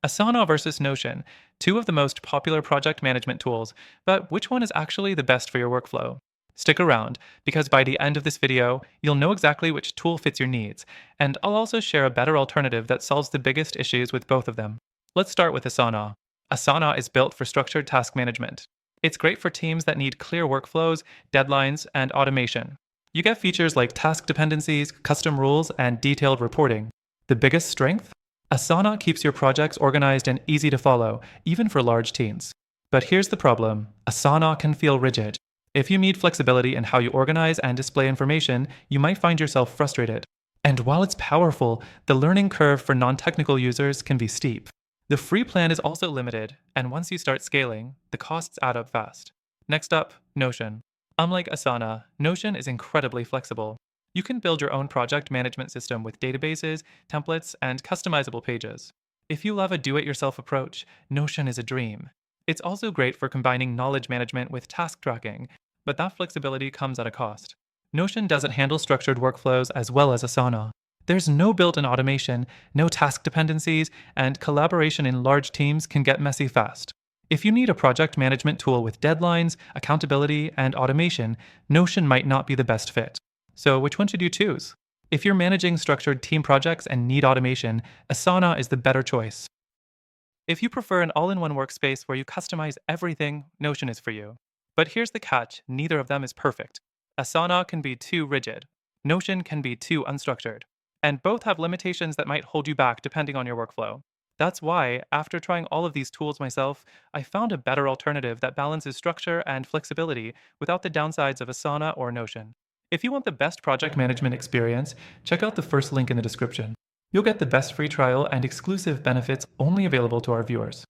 Asana versus Notion, two of the most popular project management tools, but which one is actually the best for your workflow? Stick around, because by the end of this video, you'll know exactly which tool fits your needs, and I'll also share a better alternative that solves the biggest issues with both of them. Let's start with Asana. Asana is built for structured task management. It's great for teams that need clear workflows, deadlines, and automation. You get features like task dependencies, custom rules, and detailed reporting. The biggest strength? Asana keeps your projects organized and easy to follow, even for large teams. But here's the problem: Asana can feel rigid. If you need flexibility in how you organize and display information, you might find yourself frustrated. And while it's powerful, the learning curve for non technical users can be steep. The free plan is also limited, and once you start scaling, the costs add up fast. Next up, Notion. Unlike Asana, Notion is incredibly flexible. You can build your own project management system with databases, templates, and customizable pages. If you love a do it yourself approach, Notion is a dream. It's also great for combining knowledge management with task tracking, but that flexibility comes at a cost. Notion doesn't handle structured workflows as well as Asana. There's no built in automation, no task dependencies, and collaboration in large teams can get messy fast. If you need a project management tool with deadlines, accountability, and automation, Notion might not be the best fit. So, which one should you choose? If you're managing structured team projects and need automation, Asana is the better choice. If you prefer an all in one workspace where you customize everything, Notion is for you. But here's the catch: neither of them is perfect. Asana can be too rigid, Notion can be too unstructured, and both have limitations that might hold you back depending on your workflow. That's why, after trying all of these tools myself, I found a better alternative that balances structure and flexibility without the downsides of Asana or Notion. If you want the best project management experience, check out the first link in the description. You'll get the best free trial and exclusive benefits only available to our viewers.